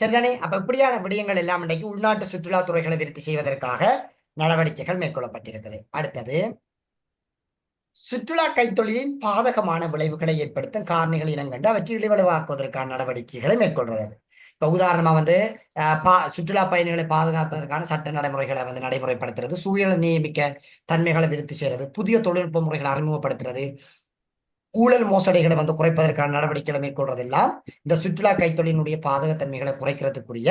சரிதானே? அப்ப இப்படியான விடயங்கள் எல்லாம் இன்றைக்கு உள்நாட்டு சுற்றுலா துறைகளை விருத்தி செய்வதற்காக நடவடிக்கைகள் மேற்கொள்ளப்பட்டிருக்குது. அடுத்தது, சுற்றுலா கைத்தொழிலின் பாதகமான விளைவுகளை ஏற்படுத்தும் காரணிகள் இனங்கண்டு அவற்றை இழிவளவாக்குவதற்கான நடவடிக்கைகளை மேற்கொள்றது. இப்ப உதாரணமா வந்து சுற்றுலா பயணிகளை பாதுகாப்பதற்கான சட்ட நடைமுறைகளை வந்து நடைமுறைப்படுத்துறது, சூழலை நியமிக்க தன்மைகளை விருத்தி செய்யறது, புதிய தொழில்நுட்ப முறைகளை அறிமுகப்படுத்துறது, ஊழல் மோசடிகளை வந்து குறைப்பதற்கான நடவடிக்கைகளை மேற்கொள்றதெல்லாம் இந்த சுற்றுலா கைத்தொழிலினுடைய பாதகத்தன்மைகளை குறைக்கிறதுக்குரிய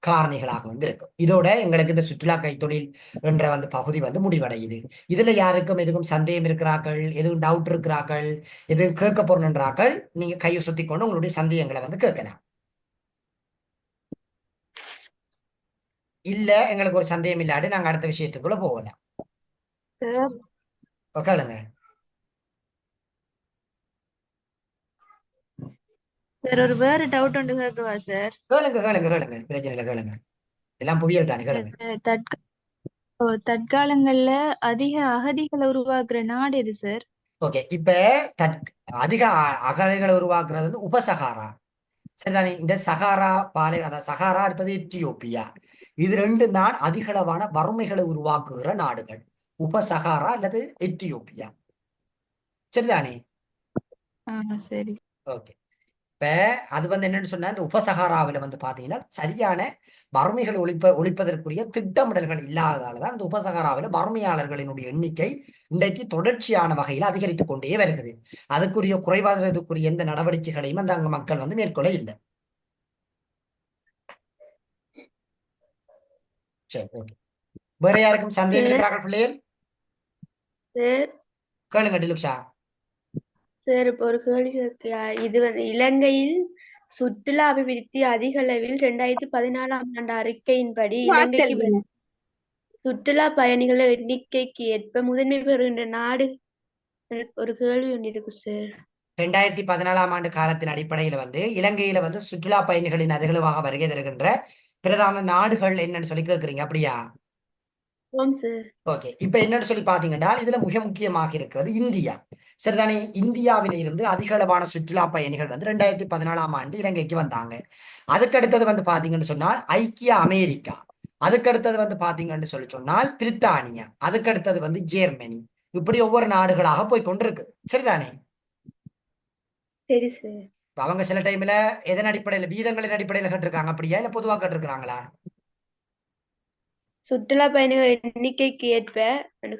காரணிகளாக வந்து இருக்கும். இதோட எங்களுக்கு இந்த சுற்றுலா கைத்தொழில் என்ற வந்து பகுதி வந்து முடிவடையுது. இதுல யாருக்கும் எதுவும் சந்தேகம் இருக்கிறார்கள், எதுவும் டவுட் இருக்கிறார்கள், எதுவும் கேட்க போறோன்றார்கள், நீங்க கையை சுத்தி கொண்டு உங்களுடைய சந்தேகங்களை வந்து கேட்கலாம். இல்ல எங்களுக்கு ஒரு சந்தேகம் இல்லாட்டி நாங்க அடுத்த விஷயத்துக்குள்ள போகலாம். சார் கேளுங்க. சார் ஒரு வேற டவுட் ஒன்று கேட்கவா சார்? கேளுங்க கேளுங்க கேளுங்க, பிரச்சனை இல்லை, கேளுங்க. எல்லாம் புவியியல் தானே, கேளுங்க. தற்க- தற்காலங்கள்ல அதிக அகதிகளை உருவாக்குற நாடு எது சார்? ஓகே. இப்ப அதிக அகலைகளை உருவாக்குறது வந்து உபசகாரா. சரிதானே? இந்த சகாரா அதாவது சகாரா, அடுத்தது எத்தியோப்பியா. இது ரெண்டு தான் அதிகளவான வறுமைகளை உருவாக்குகிற நாடுகள், உபசகாரா அல்லது எத்தியோப்பியா. சரிதானே? சரி. ஓகே. இப்ப அது வந்து என்னன்னு சொன்னா, இந்த உபசகாராவில வந்து பாத்தீங்கன்னா சரியான வறுமைகளை ஒழிப்பதற்குரிய திட்டமிடல்கள் இல்லாததாலதான் இந்த உபசகாராவில வறுமையாளர்களினுடைய எண்ணிக்கை இன்றைக்கு தொடர்ச்சியான வகையில் அதிகரித்துக் கொண்டே வருகிறது. அதுக்குரிய குறைவாதற்குரிய எந்த நடவடிக்கைகளையும் அந்த அங்க மக்கள் வந்து மேற்கொள்ள இல்லை. சரி, ஓகே. வேற யாருக்கும் சந்தேகம் சார் இருக்கிறார்கள் பிள்ளைகள்? சார் கேளுங்க டிலுக்ஷா. சார் இப்போ ஒரு கேள்வி கேட்கிறா. இது வந்து இலங்கையில் சுற்றுலா அபிவிருத்தி அதிக அளவில் 2014ஆம் ஆண்டு அறிக்கையின்படி இலங்கைக்கு சுற்றுலா பயணிகள் எண்ணிக்கைக்கு ஏற்ப முதன்மை பெறுகின்ற நாடு. எனக்கு ஒரு கேள்வி ஒன்று இருக்கு சார். 2014ஆம் ஆண்டு காலத்தின் அடிப்படையில வந்து இலங்கையில வந்து சுற்றுலா பயணிகளின் அதிகளவாக வருகை தருகின்ற பிரதான நாடுகள் என்னன்னு சொல்லி கேட்குறீங்க, அப்படியா? ஆமாம் சார். ஓகே. இப்ப என்னன்னு சொல்லி பாத்தீங்கன்னா, இதுல மிக முக்கியமாக இருக்கிறது இந்தியா. சரிதானே? இந்தியாவில இருந்து அதிக அளவான சுற்றுலா பயணிகள் வந்து 2014ஆம் ஆண்டு இலங்கைக்கு வந்தாங்க. அதுக்கு அடுத்தது வந்து பாத்தீங்கன்னு சொன்னால் ஐக்கிய அமெரிக்கா, அதுக்கு அடுத்தது வந்து பாத்தீங்கன்னு சொல்லி சொன்னால் பிரித்தானியா, அதுக்கு அடுத்தது வந்து ஜெர்மனி. இப்படி ஒவ்வொரு நாடுகளாக போய் கொண்டிருக்கு. சரிதானே? சரி சார். அவங்க சில டைம்ல எதன் அடிப்படையில, வீதங்களின் அடிப்படையில கட்டிருக்காங்க அப்படியா, இல்ல பொதுவா கட்டிருக்காங்களா? சுற்றுலா பயணிகள் எண்ணிக்கைக்கு ஏற்ப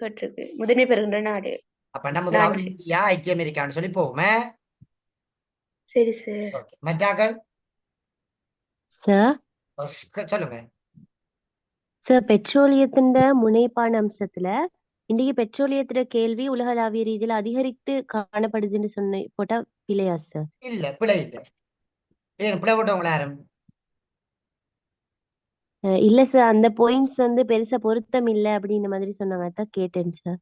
கட்டிருக்கு முதன்மை பெறுகின்ற நாடு. அப்ப முதலாவது நான்கு. இந்தியா, ஐக்கிய அமெரிக்கான்னு சொல்லி போவோமே. சரி சார். ஓகே. மற்றாக்கள் சார் சொல்லுங்க. சார் பெட்ரோலியத்தின் முனைப்பான அம்சத்துல இன்றைக்கு பெட்ரோலியத்திட கேள்வி உலகளாவிய ரீதியில அதிகரித்து காணப்படுதுன்னு சொன்ன போட்டா பிழையா சார்? இல்ல, பிழை இல்லை. ஏன் பிழை போட்டவங்கள யாரும்? இல்ல சார், அந்த பாயிண்ட்ஸ் வந்து பெருசா பொருத்தம் இல்லை அப்படின்ற மாதிரி சொன்னாங்க, அதான் கேட்டேன் சார்.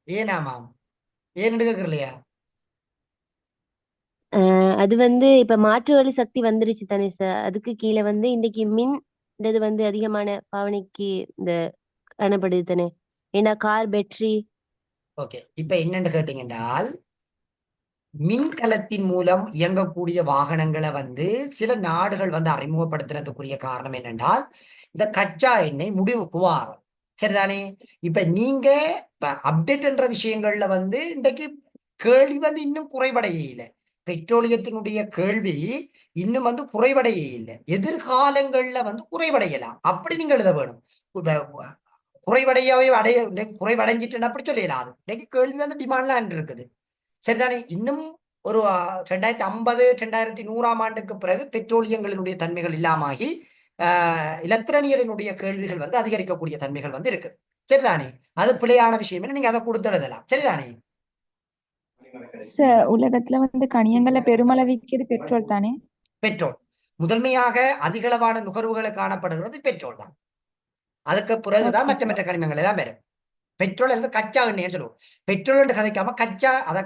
ஏனாமாம், ஏன் கேட்கலையா? அது வந்து இப்ப மாற்று வழி சக்தி வந்துருச்சு தானே சார், அதுக்கு கீழே வந்து இன்னைக்கு மின் இது வந்து அதிகமான பாவனைக்கு இந்த காணப்படுது தானே, ஏன்னா கார் பேட்டரி. ஓகே. இப்ப என்னன்னு கேட்டீங்கன்றால், மின்கலத்தின் மூலம் இயங்கக்கூடிய வாகனங்களை வந்து சில நாடுகள் வந்து அறிமுகப்படுத்துறதுக்குரிய காரணம் என்னென்றால், இந்த கச்சா எண்ணெய் முடிவுக்கு வாரம். சரிதானே? இப்ப நீங்க அப்டேட்ன்ற விஷயங்கள்ல வந்து இன்றைக்கு கேள்வி வந்து இன்னும் குறைவடைய இல்லை. பெட்ரோலியத்தினுடைய கேள்வி இன்னும் வந்து குறைவடைய இல்லை. எதிர்காலங்கள்ல வந்து குறைவடையலாம், அப்படி நீங்க எழுத வேணும். குறைவடையவே குறைவடைஞ்சிட்டு அப்படி சொல்லலாம். அது இன்னைக்கு கேள்வி வந்து டிமாண்ட்லாம் இருக்குது. சரிதானே? இன்னும் ஒரு 2050 2100ஆம் ஆண்டுக்கு பிறகு பெட்ரோலியங்களினுடைய தன்மைகள் இல்லாமகி இலத்திரனியலினுடைய கேள்விகள் வந்து அதிகரிக்கக்கூடிய தன்மைகள் வந்து இருக்குது. சரிதானே? அது பிழையான விஷயம், நீங்க அதை கொடுத்து எழுதலாம். சரிதானே? உலகத்துல வந்து கனியங்கள்ல பெருமளவிக்கிறது பெட்ரோல் தானே? பெட்ரோல் முதன்மையாக அதிகளவான நுகர்வுகளை காணப்படுகிறது பெட்ரோல் தான். அதுக்கு பிறகுதான் ஓகே மற்ற சார். மற்ற கனிமங்கள் எல்லாம் வரும். பெட்ரோல் அல்லது கச்சா எண்ணெய் சொல்லுவோம். பெட்ரோல் என்று கதைக்காம கச்சா, அத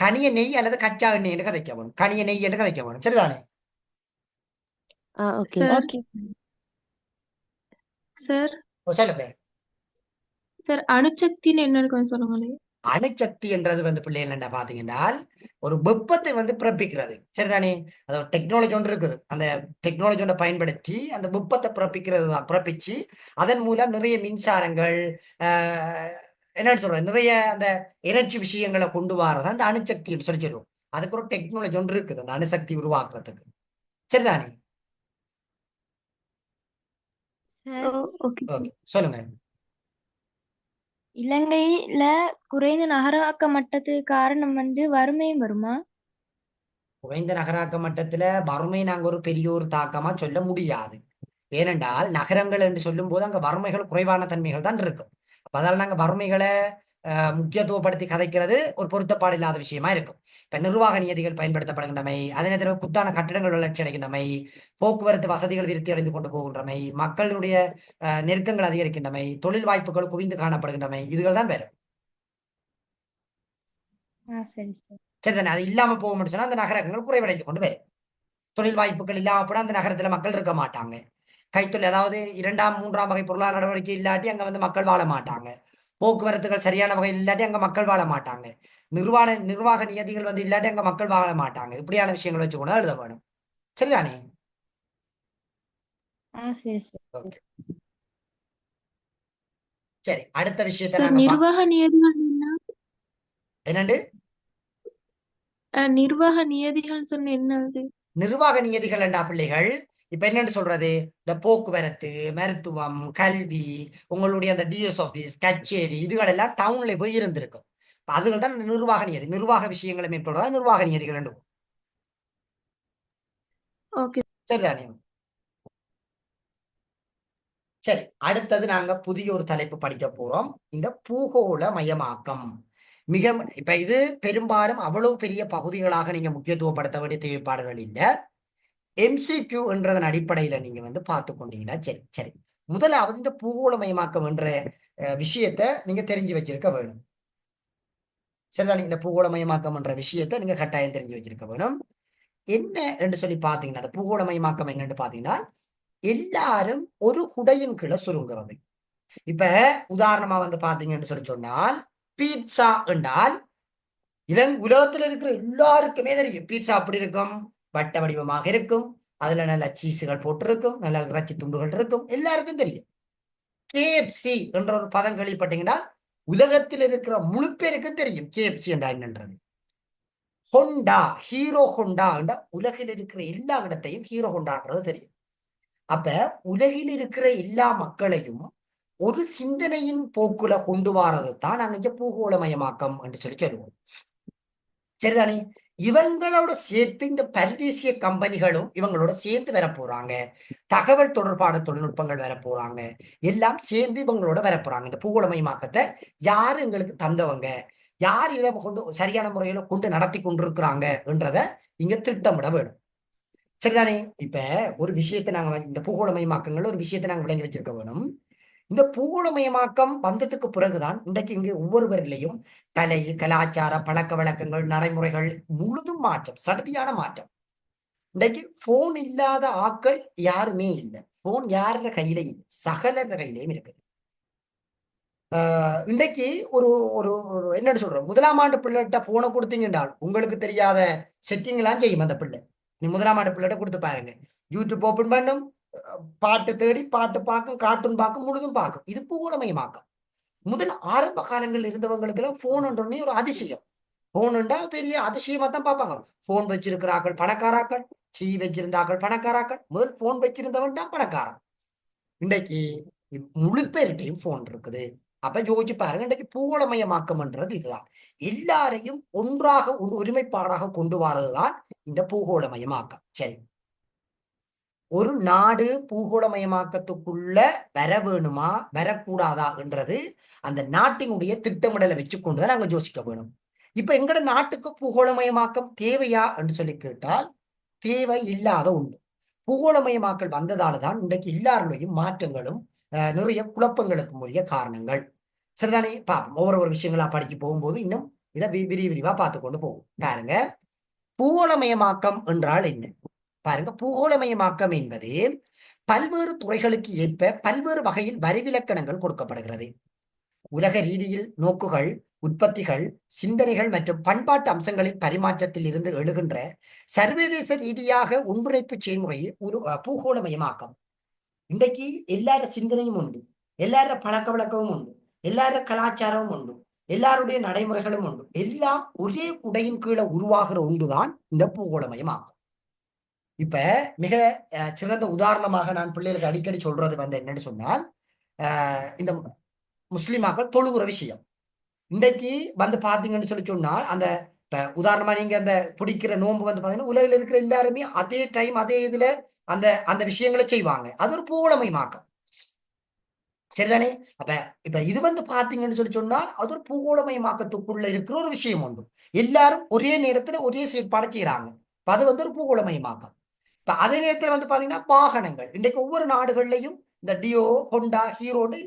கனிய நெய் அல்லது கச்சா எண்ணெய் என்று கதைக்க வேணும், கனிய நெய் என்று கதைக்க வேணும். சரிதானே? ஓகே சார் ஓகே சார் சொல்லுங்க. சார் அணுசக்தின்னு என்னன்னு கொஞ்சம் சொல்லுங்களேன். அணுசக்தி என்றது வந்து பிள்ளைகள் என்ன பாத்தீங்கன்னா ஒரு வெப்பத்தை வந்து பிறப்பிக்கிறது. சரிதானே? அதாவது டெக்னாலஜி ஒன்று இருக்குது. அந்த டெக்னாலஜி ஒன்றை பயன்படுத்தி அந்த வெப்பத்தை பிறப்பிக்கிறது தான். பிறப்பிச்சு அதன் மூலம் நிறைய மின்சாரங்கள் என்னன்னு சொல்றது, நிறைய அந்த எனர்ஜி விஷயங்களை கொண்டு வரது அந்த அணுசக்தின்னு சொல்லி சொல்லுவோம். அதுக்கு ஒரு டெக்னாலஜி ஒன்று இருக்குது அந்த அணுசக்தி உருவாக்குறதுக்கு. சரிதானே? ஓகே. ஓகே, சொல்லுங்க. இலங்கையில குறைந்த நகராக்க மட்டத்துக்கு காரணம் வறுமையும் வருமா? குறைந்த நகராக்க மட்டத்துல வறுமை நாங்க ஒரு பெரிய ஒரு தாக்கமா சொல்ல முடியாது. ஏனென்றால் நகரங்கள் என்று சொல்லும் போது அங்க வறுமைகள் குறைவான தன்மைகள் தான் இருக்கும். அப்ப அதால நாங்க வறுமைகளை முக்கியத்துவப்படுத்தி கதைக்கிறது ஒரு பொருத்தப்பாடு இல்லாத விஷயமா இருக்கும். இப்ப நிர்வாக நியதிகள் பயன்படுத்தப்படுகின்றமை, அதே நேரத்தில் குத்தான கட்டிடங்கள் வளர்ச்சி அடைகின்றமை, போக்குவரத்து வசதிகள் விருத்தி அடைந்து கொண்டு போகின்றமை, மக்களுடைய நெருக்கங்கள் அதிகரிக்கின்றமை, தொழில் வாய்ப்புகள் குவிந்து காணப்படுகின்றமை, இதுகள் தான் வேறு. சரி சரி. சரிதானே? அது இல்லாம போக முடிச்சுன்னா அந்த நகரங்கள் குறைவடைந்து கொண்டு வரும். தொழில் வாய்ப்புகள் இல்லாம போனா அந்த நகரத்துல மக்கள் இருக்க மாட்டாங்க. கைத்தொழில் அதாவது 2ஆம் 3ஆம் வகை பொருளாதார நடவடிக்கை இல்லாட்டி அங்க வந்து மக்கள் வாழ மாட்டாங்க. போக்குவரத்துகள் சரியான வகையில் இல்லாட்டி அங்க மக்கள் வாழ மாட்டாங்க. நிர்வாக நியதிகள் வந்து இல்லாட்டி அங்க மக்கள் வாழ மாட்டாங்க. இப்படியான விஷயங்கள் வச்சு கூட எழுத வேணும். சரிதானே? சரி சரி. ஓகே, சரி. அடுத்த விஷயத்தை சார், நாங்க நிர்வாக நியதிகள் என்ன? என்னண்டு நிர்வாக நியதிகள் சொன்ன என்னது? நிர்வாக நியதிகள் என்றா பிள்ளைகள் இப்ப என்னன்னு சொல்றது, இந்த போக்குவரத்து, மருத்துவம், கல்வி, உங்களுடைய அந்த டிஎஸ் ஆபீஸ், கச்சேரி, இதுகள் எல்லாம் டவுன்ல போய் இருந்திருக்கும். அதுகள் தான் நிர்வாக நியதி. நிர்வாக விஷயங்களை மேற்கொள்வதா நிர்வாக நியதிகள் என்று. ஓகே. சரிதானே? சரி, அடுத்தது நாங்க புதிய ஒரு தலைப்பு படிக்க போறோம். இந்த பூகோள மயமாக்கம். இப்ப இது பெரும்பாலும் அவ்வளவு பெரிய பகுதிகளாக நீங்க முக்கியத்துவப்படுத்த வேண்டிய தேவைப்பாடுகள் இல்லை. MCQ என்றதன் அடிப்படையில நீங்க வந்து பார்த்து கொண்டீங்கன்னா சரி. சரி, முதலாவது இந்த பூகோளமயமாக்கம் என்ற விஷயத்த நீங்க தெரிஞ்சு வச்சிருக்க வேணும். சரிதானே? இந்த பூகோளமயமாக்கம் என்ற விஷயத்த நீங்க கட்டாயம் தெரிஞ்சு வச்சிருக்க வேணும். என்ன என்று சொல்லி பாத்தீங்கன்னா, அந்த பூகோளமயமாக்கம் என்னன்னு பாத்தீங்கன்னா, எல்லாரும் ஒரு குடையின் கீழே சுருங்குறது. இப்ப உதாரணமா வந்து பாத்தீங்கன்னு சொல்லி சொன்னால், பீட்சா என்றால் உலகத்துல இருக்கிற எல்லாருக்குமே தெரியும் பீட்சா அப்படி இருக்கும், வட்ட வடிவமாக இருக்கும், அதுல நல்ல சீஸுகள் போட்டிருக்கும், நல்ல இறைச்சி துண்டுகள் இருக்கும், எல்லாருக்கும் தெரியும். KFC என்ற ஒரு பதம் கேள்விப்பட்டீங்கன்னா உலகத்தில் இருக்கிற முழு பேருக்கும் தெரியும் KFC என்றா என்னன்றது. ஹோண்டா, ஹீரோ ஹோண்டா என்ற உலகில் இருக்கிற எல்லா இடத்தையும் ஹீரோ ஹோண்டான்றது தெரியும். அப்ப உலகில் இருக்கிற எல்லா மக்களையும் ஒரு சிந்தனையின் போக்குல கொண்டு வாரது தான் நாங்க இங்க பூகோளமயமாக்கம் என்று சொல்லி சொல்லுவோம். சரிதானே? இவங்களோட சேர்த்து இந்த பரதேசிய கம்பெனிகளும் இவங்களோட சேர்ந்து வர போறாங்க. தகவல் தொடர்பான தொழில்நுட்பங்கள் வர போறாங்க. எல்லாம் சேர்ந்து இவங்களோட வர போறாங்க. இந்த பூகோளமயமாக்கத்தை யாரு எங்களுக்கு தந்தவங்க, யார் இதை கொண்டு சரியான முறையில கொண்டு நடத்தி கொண்டிருக்கிறாங்க என்றத இங்க திட்டமிட வேணும். சரிதானே? இப்ப ஒரு விஷயத்தை நாங்க இந்த பூகோளமயமாக்கங்கள் ஒரு விஷயத்தை நாங்க விளங்கி வச்சிருக்க வேணும். இந்த பூகோளமயமாக்கம் வந்ததுக்கு பிறகுதான் இன்றைக்கு இங்கே ஒவ்வொருவரிலையும் கலை, கலாச்சார, பழக்க வழக்கங்கள், நடைமுறைகள் முழுதும் மாற்றம், சடுதியான மாற்றம். இன்றைக்கு போன் இல்லாத ஆட்கள் யாருமே இல்லை. போன் யார கையில இல்லை, சகலர கையிலையும் இருக்குது. இன்றைக்கு ஒரு ஒரு என்னன்னு சொல்றோம், 1ஆம் ஆண்டு பிள்ளைகிட்ட போனை கொடுத்தீங்கன்றால் உங்களுக்கு தெரியாத செட்டிங் எல்லாம் செய்யும் அந்த பிள்ளை. நீ 1ஆம் ஆண்டு பிள்ளைகிட்ட கொடுத்து பாருங்க, யூடியூப் ஓபன் பண்ணும், பாட்டு தேடி பாட்டு பார்க்கும், கார்ட்டூன் பார்க்கும், முழுதும் பார்க்கும். இது பூகோளமயமாக்கம். முதல் ஆரம்ப காலங்களில் இருந்தவங்களுக்கு எல்லாம் போன் ஒரு அதிசயம். போன்டா பெரிய அதிசயமா தான் பார்ப்பாங்க. போன் வச்சிருக்கிறார்கள் பணக்காராக்கள், வச்சிருந்தார்கள் பணக்காராக்கள். முதல் போன் வச்சிருந்தவன் தான் பணக்காரன். இன்றைக்கு முழு பேர்கிட்டையும் போன் இருக்குது. அப்ப யோசிச்சு பாருங்க, இன்றைக்கு பூகோளமயமாக்கம்ன்றது இதுதான். எல்லாரையும் ஒன்றாக ஒருமைப்பாடாக கொண்டு வரதுதான் இந்த பூகோளமயமாக்கம். சரி, ஒரு நாடு பூகோளமயமாக்கத்துக்குள்ள வர வேணுமா வரக்கூடாதா என்றது அந்த நாட்டினுடைய திட்டமிடலை வச்சுக்கொண்டுதான் நாங்க யோசிக்க வேணும். இப்ப எங்கட நாட்டுக்கு பூகோளமயமாக்கம் தேவையா என்று சொல்லி கேட்டால் தேவை இல்லாத ஒன்று. பூகோளமயமாக்கல் வந்ததாலதான் இன்றைக்கு எல்லாருடையும் மாற்றங்களும் நிறைய குழப்பங்களுக்கும் உரிய காரணங்கள். சரிதானே? பாப்போம், ஒவ்வொரு விஷயங்களா படிக்க போகும்போது இன்னும் இதை விரிவா பார்த்து கொண்டு போகும். பாருங்க, பூகோளமயமாக்கம் என்றால் என்ன பாருங்க. பூகோளமயமாக்கம் என்பது பல்வேறு துறைகளுக்கு ஏற்ப பல்வேறு வகையில் வரிவிலக்கணங்கள் கொடுக்கப்படுகிறது. உலக ரீதியில் நோக்குகள், உற்பத்திகள், சிந்தனைகள் மற்றும் பண்பாட்டு அம்சங்களின் பரிமாற்றத்தில் இருந்து எழுகின்ற சர்வதேச ரீதியாக ஒன்றிணைப்பு செயல்முறையை ஒரு பூகோளமயமாக்கம். இன்றைக்கு எல்லார சிந்தனையும் உண்டு, எல்லார பழக்க வழக்கமும் உண்டு, எல்லார கலாச்சாரமும் உண்டு, எல்லாருடைய நடைமுறைகளும் உண்டு. எல்லாம் ஒரே குடையின் கீழே உருவாகிற ஒன்றுதான் இந்த பூகோளமயமாக்கம். இப்ப மிக சிறந்த உதாரணமாக நான் பிள்ளைகளுக்கு அடிக்கடி சொல்றது வந்து என்னன்னு சொன்னால், இந்த முஸ்லிமாக்கள் தொழுகிற விஷயம். இன்றைக்கு வந்து பாத்தீங்கன்னு சொன்னால், அந்த உதாரணமா நீங்க அந்த பிடிக்கிற நோன்பு வந்து பாத்தீங்கன்னா உலகில் இருக்கிற எல்லாருமே அதே டைம் அதே இதுல அந்த அந்த விஷயங்களை செய்வாங்க. அது ஒரு பூகோளமயமாக்கம். சரிதானே? அப்ப இப்ப இது வந்து பாத்தீங்கன்னு சொன்னால் அது ஒரு பூகோளமயமாக்கத்துக்குள்ள இருக்கிற ஒரு விஷயம் உண்டு. எல்லாரும் ஒரே நேரத்துல ஒரே செயற்பாடு செய்யறாங்க. அது வந்து ஒரு பூகோளமயமாக்கம். இப்ப அதே நேரத்துல வந்து பாத்தீங்கன்னா வாகனங்கள் இன்றைக்கு ஒவ்வொரு நாடுகள்லையும் இந்த டியோ, ஹோண்டா, ஹீரோன்னு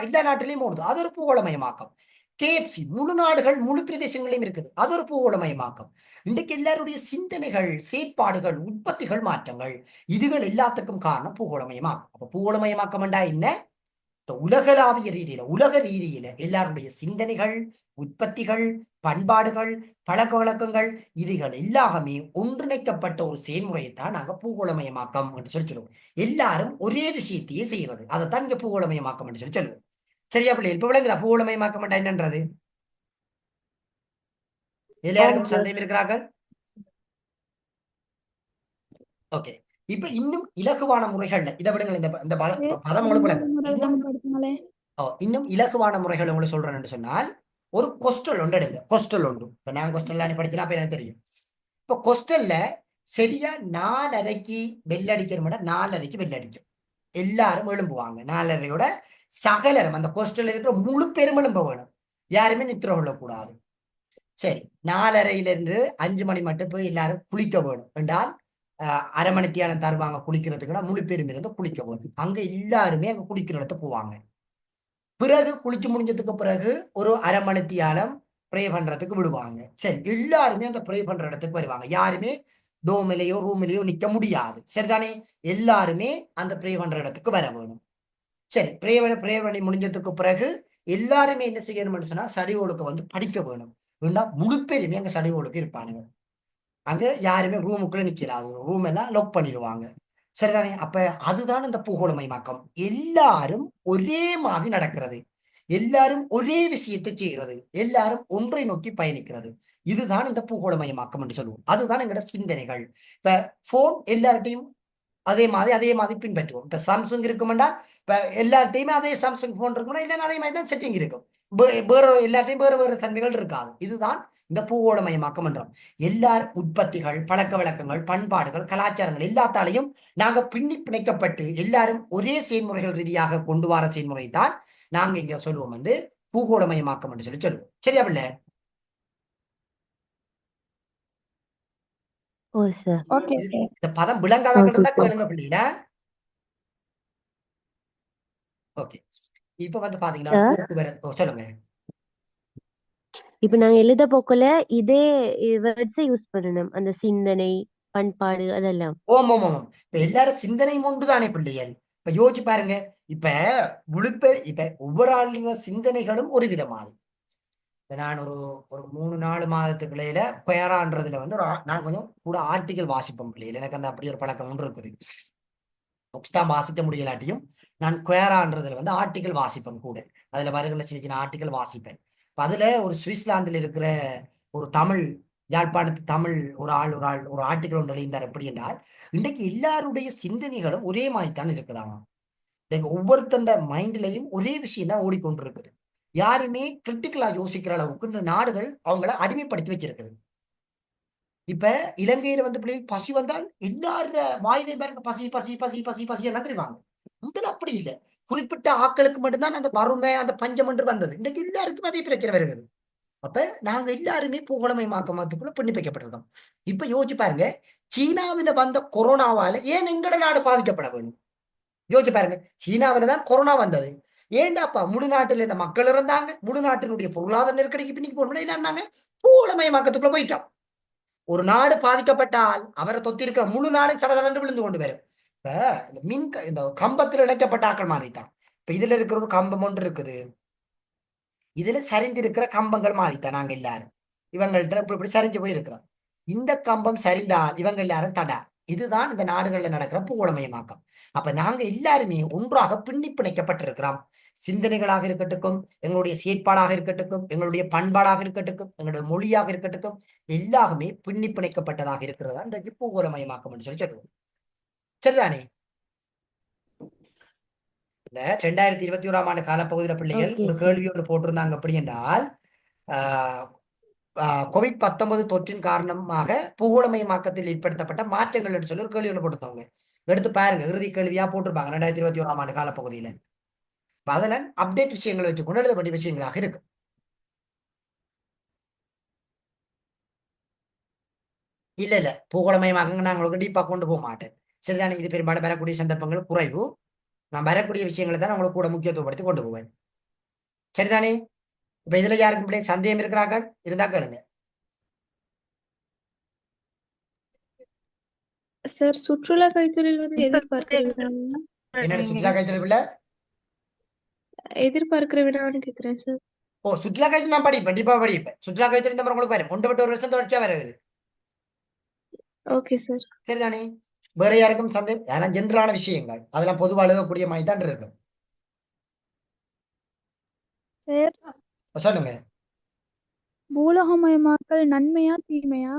எல்லா நாட்டிலையும் ஓடுது. அது ஒரு பூகோளமயமாக்கம். KFC முழு நாடுகள் முழு பிரதேசங்களையும் இருக்குது. அது ஒரு பூகோளமயமாக்கம். இன்றைக்கு எல்லாருடைய சிந்தனைகள், செயற்பாடுகள், உற்பத்திகள், மாற்றங்கள் இதுகள் எல்லாத்துக்கும் காரணம் பூகோளமயமாக்கம். அப்ப பூகோளமயமாக்கம் என்றா என்ன? உலகளாவிய ரீதியில உலக ரீதியில எல்லாருடைய சிந்தனைகள், உற்பத்திகள், பண்பாடுகள், பழக்க வழக்கங்கள் இதுகள் எல்லாமே ஒன்றிணைக்கப்பட்ட ஒரு செயல்முறையைத்தான் நாங்க பூகோளமயமாக்கம் என்று சொல்லி சொல்லுவோம். எல்லாரும் ஒரே விஷயத்தையே செய்யறது அதைத்தான் இங்க பூகோளமயமாக்கம் என்று சொல்லி சொல்லுவோம். சரியா பிள்ளை? இப்ப விளங்குதா பூகோளமயமாக்கம் என்னன்றது? இதுல யாருக்கும் சந்தேகம் இருக்கிறார்கள்? ஓகே. இப்ப இன்னும் இலகுவான முறைகள்ல இதை விடுங்கள், இந்த பதம் இன்னும் இலகுவான முறைகள் உங்களுக்கு சொல்றேன்னு சொன்னால், ஒரு கொஸ்டல் ஒன்று எடுங்க. கொஸ்டல் ஒன்று இப்ப நான் கொஸ்டல் படிச்சேன்னா அப்ப எனக்கு தெரியும். இப்ப கொஸ்டல்ல சரியா 4:30க்கு பெல் அடிக்கிற 4:30க்கு பெல் அடிக்கும். எல்லாரும் எழும்புவாங்க. 4:30யோட சகலரும் அந்த கொஸ்டல் இருக்கிற முழு பேரும் எழும்ப வேணும். யாருமே நித்திர கொள்ளக்கூடாது. சரி, 4:30 5 மணி மட்டும் போய் எல்லாரும் குளிக்க வேணும் என்றால் அரை மணித்தியாலம் தருவாங்க குளிக்கிறதுக்குன்னா முழு பேரும் இருந்து குளிக்க வேணும். அங்க எல்லாருமே அங்க குளிக்கிற இடத்த போவாங்க. பிறகு குளிச்சு முடிஞ்சதுக்கு பிறகு ஒரு அரை மணித்தியாலம் ப்ரே பண்றதுக்கு விடுவாங்க. சரி, எல்லாருமே அந்த ப்ரே பண்ற இடத்துக்கு வருவாங்க. யாருமே டோமிலேயோ ரூமிலேயோ நிக்க முடியாது. சரிதானே? எல்லாருமே அந்த ப்ரே பண்ற இடத்துக்கு வர வேணும். சரி, ப்ரே பண்ணி முடிஞ்சதுக்கு பிறகு எல்லாருமே என்ன செய்யணும்னு சொன்னா சடிவோளுக்கு வந்து படிக்க வேணும். முழு பேருமே அங்க சடிவோளுக்கு இருப்பானுங்க. அங்க யாருமே ரூமுக்குள்ள நிக்கல. ரூம் எல்லாம் லாக் பண்ணிடுவாங்க. சரிதானே? அப்ப அதுதான் இந்த பூகோளமயமாக்கம். எல்லாரும் ஒரே மாதிரி நடக்கிறது, எல்லாரும் ஒரே விஷயத்தை செய்கிறது, எல்லாரும் ஒன்றை நோக்கி பயணிக்கிறது. இதுதான் இந்த பூகோளமயமாக்கம் என்று சொல்லுவோம். அதுதான் எங்களோட சிந்தனைகள். இப்ப போன் எல்லார்ட்டையும் அதே மாதிரி பின்பற்றுவோம். இப்ப சாம்சங் இருக்குமெண்டா இப்ப எல்லார்ட்டையுமே அதே சாம்சங் போன் இருக்கும்னா இல்லைன்னா அதே மாதிரி தான் செட்டிங் இருக்கும். வேற எல்லார்ட்டையும் வேற தன்மைகள் இருக்காது. இதுதான் இந்த பூகோளமயமாக்கம் என்றோம். எல்லாரும் உற்பத்திகள், பழக்க வழக்கங்கள், பண்பாடுகள், கலாச்சாரங்கள் எல்லாத்தாலையும் நாங்க பிணைக்கப்பட்டு எல்லாரும் ஒரே செயல்முறைகள் ரீதியாக கொண்டு வர செயல்முறை தான் நாங்க இங்க சொல்லுவோம் வந்து பூகோளமயமாக்கம் என்று சொல்லி சொல்லுவோம். சரியா பிள்ளை? இந்த பதம் விளங்காத கேளுங்க பிள்ளைல. ஓகே. இப்ப வந்து பாத்தீங்கன்னா போக்குவரத்து சொல்லுங்க. இப்ப நாங்க எழுத போக்குல இதே வேர்ட்ஸை யூஸ் பண்ணணும். அந்த சிந்தனை, பண்பாடு அதெல்லாம். ஓம். இப்ப எல்லாரும் சிந்தனை ஒன்றுதானே பிள்ளைகள்? இப்ப யோசிச்சு பாருங்க. இப்ப இப்ப ஒவ்வொரு ஆளுடைய சிந்தனைகளும் ஒரு விதமாது. நான் ஒரு 3-4 மாதத்துக்குள்ளையில கொயரான்றதுல வந்து நான் கொஞ்சம் கூட ஆர்டிகல் வாசிப்பேன் பிள்ளைகள். எனக்கு அந்த அப்படி ஒரு பழக்கம் ஒன்று இருக்குது. புக்ஸ் தான் வாசிக்க முடியலாட்டியும் நான் கொயரான்றதுல வந்து ஆர்டிகல் வாசிப்பேன் கூட. அதுல வருகிற சின்ன ஆர்டிகல் வாசிப்பேன். அதுல ஒரு சுவிட்சர்லாந்துல இருக்கிற ஒரு தமிழ் யாழ்ப்பாணத்து தமிழ் ஒரு ஆர்டிகல் ஒன்று எழுந்தார். எப்படி என்றால், இன்றைக்கு எல்லாருடைய சிந்தனைகளும் ஒரே மாதிரி தான் இருக்குதாமா. ஒவ்வொருத்தண்ட மைண்ட்லையும் ஒரே விஷயம் தான் ஓடிக்கொண்டிருக்குது. யாருமே கிரிட்டிக்கலா யோசிக்கிற அளவுக்கு இந்த நாடுகள் அவங்கள அடிமைப்படுத்தி வச்சிருக்குது. இப்ப இலங்கையில வந்து பிள்ளைகள் பசி வந்தால் எல்லார வாயிலையும் பாருங்க பசி பசி பசி பசி பசி எல்லாம் தெரிவாங்க. முதல்ல அப்படி இல்லை. குறிப்பிட்ட ஆட்களுக்கு மட்டும்தான் அந்த வறுமை அந்த பஞ்சம் என்று வந்தது. இன்றைக்கு எல்லாருக்கும் அதே பிரச்சனை வருகிறது. அப்ப நாங்க எல்லாருமே பூகோளமயமாக்கத்துக்குள்ள பின்னிப்பிக்கப்பட்டிருக்கோம். இப்ப யோசிச்சு பாருங்க, சீனாவில வந்த கொரோனாவால ஏன் எங்கட நாடு பாதிக்கப்பட வேணும்? யோசிச்சு பாருங்க, சீனாவில தான் கொரோனா வந்தது. ஏண்டாப்பா முழு நாட்டில் இந்த மக்கள் இருந்தாங்க, முழு நாட்டினுடைய பொருளாதார நெருக்கடிக்கு பின்னிக்கு போகணும். என்னன்னாங்க, பூகோளமயமாக்கத்துக்குள்ள போயிட்டோம். ஒரு நாடு பாதிக்கப்பட்டால் அவரை தொத்தி இருக்கிற முழு நாடு சடசடன்று விழுந்து கொண்டு வரும். இப்ப இந்த கம்பத்தில் இணைக்கப்பட்ட ஆக்கள் மாறிட்டான். இப்ப இதுல இருக்கிற ஒரு கம்பம் ஒன்று இருக்குது. இதுல சரிந்திருக்கிற கம்பங்கள் மாதிரிதான் நாங்க எல்லாரும் இவங்கள்ட்ட இப்படி சரிஞ்சு போயிருக்கிறோம். இந்த கம்பம் சரிந்தால் இவங்க எல்லாரும் தடா. இதுதான் இந்த நாடுகள்ல நடக்கிற பூகோளமயமாக்கம். அப்ப நாங்க எல்லாருமே ஒன்றாக பின்னி பிணைக்கப்பட்டிருக்கிறோம். சிந்தனைகளாக இருக்கட்டும், எங்களுடைய செயற்பாடாக இருக்கட்டும், எங்களுடைய பண்பாடாக இருக்கட்டும், எங்களுடைய மொழியாக இருக்கட்டும், எல்லாமே பின்னி பிணைக்கப்பட்டதாக இருக்கிறதா இன்றைக்கு பூகோளமயமாக்கம் என்று சொல்லி சொல்லுவோம். சரிதானே? இந்த 2021ஆம் ஆண்டு காலப்பகுதியில பிள்ளைகள் ஓகே ஒரு சார். கேள்வி ஒன்று போட்டிருந்தாங்க. அப்படி என்றால் COVID-19 தொற்றின் காரணமாக பூகோளமயமாக்கத்தில் ஏற்படுத்தப்பட்ட மாற்றங்கள் என்று சொல்லி ஒரு கேள்வி ஒன்று போட்டிருந்தவங்க. எடுத்து பாருங்க, இறுதி கேள்வியா போட்டிருப்பாங்க 2021ஆம் ஆண்டு காலப்பகுதியில. அதுல அப்டேட் விஷயங்களை வச்சுக்கொண்டு எழுத வேண்டிய விஷயங்களாக இருக்கு. இல்ல பூகோளமயமாக நான் உங்களுக்கு டீப்பா கொண்டு போக மாட்டேன். சரிதானே? இது பெரும்பாலும் வரக்கூடிய சந்தர்ப்பங்கள் குறைவு. நான் வரக்கூடிய விஷயங்களை தான் உங்களுக்கு கூட முக்கியத்துவப்படுத்தி கொண்டு போவேன். சரிதானே? இப்ப இதுல யாருக்கும் பிள்ளை சந்தேகம் இருக்கிறார்கள் இருந்தா கேளுங்க. சார், சுற்றுலா கைத்தொழில் வந்து எதிர்பார்க்கிற வினான்னு என்னோட சுற்றுலா கைத்தொழில் பிள்ளை எதிர்பார்க்கிற வினான்னு கேக்குறேன் சார். சுற்றுலா கைத்தொழில் நான் படிப்பேன், கண்டிப்பா படிப்பேன். சுற்றுலா கைத்தொழில் இந்த மாதிரி உங்களுக்கு வரும். 1 விட்டு 1 வருஷம் தொடர்ச்சியா வருது. Okay sir. சரிதானே? வேற யாருக்கும் சந்தேகம்? அதெல்லாம் ஜென்ரலான விஷயங்கள், அதெல்லாம் பொதுவாக எழுதக்கூடிய மாதிரி தான் இருக்கு. சொல்லுங்க. பூலோகமயமாக்கல் நன்மையா தீமையா?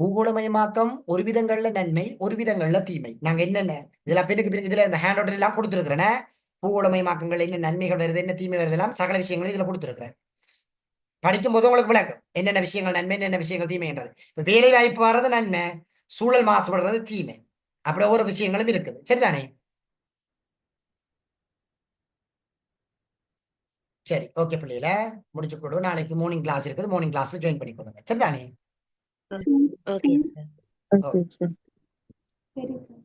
பூகோளமயமாக்கம் ஒரு விதங்கள்ல நன்மை, ஒரு விதங்கள்ல தீமை. நாங்க என்னென்ன இதெல்லாம் பிறகு இதுல இந்த ஹேண்ட் அவுட் எல்லாம் கொடுத்துருக்கிறேன். பூகோளமயமாக்கங்கள் என்ன நன்மைகள் வருது, என்ன தீமை வருது, எல்லாம் சகல விஷயங்களும் இதுல கொடுத்துருக்கிறேன். படிக்கும் போது உங்களுக்கு விளக்கும் என்னென்ன விஷயங்கள் நன்மை, என்னென்ன விஷயங்கள் தீமைன்றது. இப்ப வேலை வாய்ப்பு வர்றது நன்மை, சூழல் மாசுபடுறது தீமை. அப்படி ஒவ்வொரு விஷயங்களும் இருக்குது. சரிதானே? சரி, ஓகே பிள்ளைல முடிச்சு கொடு. நாளைக்கு மார்னிங் கிளாஸ் இருக்குது, மார்னிங் கிளாஸ்ல ஜாயின் பண்ணிக்கொள்ளுங்க. சரிதானே? Okay sir. ஓகே. சார். சரி சார்.